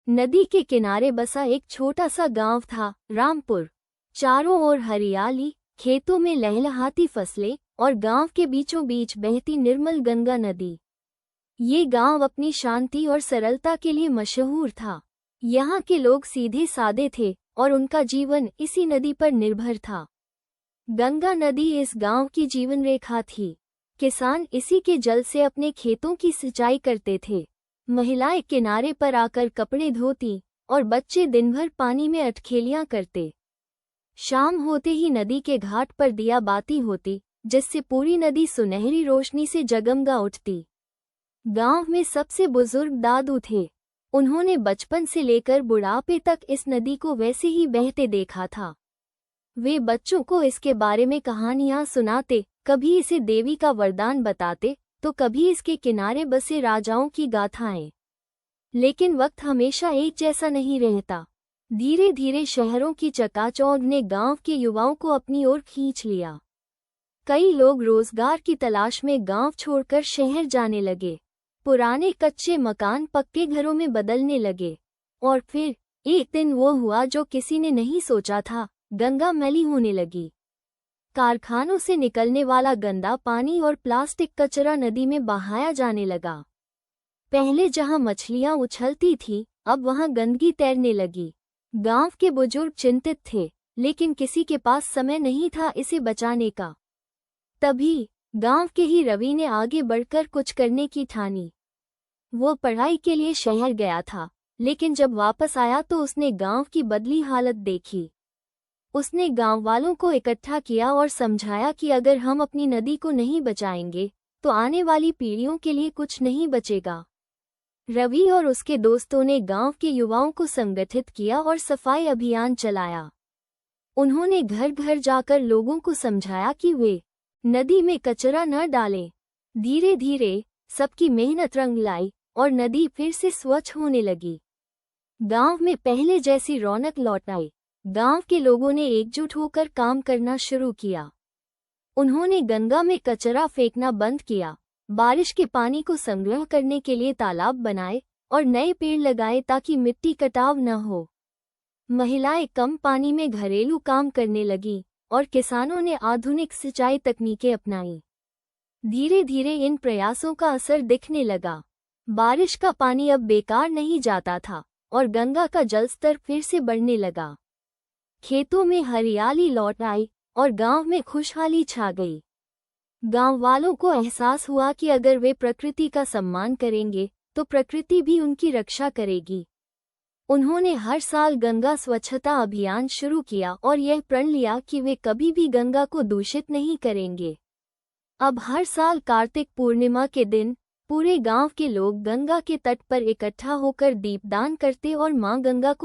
नदी के किनारे बसा एक छोटा सा गांव था, रामपुर। चारों ओर हरियाली, खेतों में लहलहाती फसलें और गांव के बीचों बीच बहती निर्मल गंगा नदी। ये गांव अपनी शांति और सरलता के लिए मशहूर था। यहाँ के लोग सीधे सादे थे और उनका जीवन इसी नदी पर निर्भर था। गंगा नदी इस गांव की जीवन रेखा थी। किसान इसी के जल से अपने खेतों की सिंचाई करते थे। महिलाएं किनारे पर आकर कपड़े धोती और बच्चे दिन भर पानी में अटखेलियां करते। शाम होते ही नदी के घाट पर दिया बाती होती, जिससे पूरी नदी सुनहरी रोशनी से जगमगा उठती। गांव में सबसे बुजुर्ग दादू थे। उन्होंने बचपन से लेकर बुढ़ापे तक इस नदी को वैसे ही बहते देखा था। वे बच्चों को इसके बारे में कहानियां सुनाते, कभी इसे देवी का वरदान बताते तो कभी इसके किनारे बसे राजाओं की गाथाएं। लेकिन वक्त हमेशा एक जैसा नहीं रहता। धीरे धीरे शहरों की चकाचौंध ने गांव के युवाओं को अपनी ओर खींच लिया। कई लोग रोजगार की तलाश में गांव छोड़कर शहर जाने लगे। पुराने कच्चे मकान पक्के घरों में बदलने लगे। और फिर एक दिन वो हुआ जो किसी ने नहीं सोचा था। गंगा मैली होने लगी। कारखानों से निकलने वाला गंदा पानी और प्लास्टिक कचरा नदी में बहाया जाने लगा। पहले जहां मछलियां उछलती थीं, अब वहां गंदगी तैरने लगी। गांव के बुजुर्ग चिंतित थे, लेकिन किसी के पास समय नहीं था इसे बचाने का। तभी गांव के ही रवि ने आगे बढ़कर कुछ करने की ठानी। वो पढ़ाई के लिए शहर गया था, लेकिन जब वापस आया तो उसने गांव की बदली हालत देखी। उसने गांव वालों को इकट्ठा किया और समझाया कि अगर हम अपनी नदी को नहीं बचाएंगे तो आने वाली पीढ़ियों के लिए कुछ नहीं बचेगा। रवि और उसके दोस्तों ने गांव के युवाओं को संगठित किया और सफाई अभियान चलाया। उन्होंने घर घर जाकर लोगों को समझाया कि वे नदी में कचरा न डालें। धीरे धीरे सबकी मेहनत रंग लाई और नदी फिर से स्वच्छ होने लगी। गांव में पहले जैसी रौनक लौट आई। गांव के लोगों ने एकजुट होकर काम करना शुरू किया। उन्होंने गंगा में कचरा फेंकना बंद किया, बारिश के पानी को संग्रह करने के लिए तालाब बनाए और नए पेड़ लगाए ताकि मिट्टी कटाव न हो। महिलाएं कम पानी में घरेलू काम करने लगीं और किसानों ने आधुनिक सिंचाई तकनीकें अपनाईं। धीरे धीरे इन प्रयासों का असर दिखने लगा। बारिश का पानी अब बेकार नहीं जाता था और गंगा का जलस्तर फिर से बढ़ने लगा। खेतों में हरियाली लौट आई और गांव में खुशहाली छा गई। गांव वालों को एहसास हुआ कि अगर वे प्रकृति का सम्मान करेंगे तो प्रकृति भी उनकी रक्षा करेगी। उन्होंने हर साल गंगा स्वच्छता अभियान शुरू किया और यह प्रण लिया कि वे कभी भी गंगा को दूषित नहीं करेंगे। अब हर साल कार्तिक पूर्णिमा के दिन पूरे गांव के लोग गंगा के तट पर इकट्ठा होकर दीपदान करते और मां गंगा को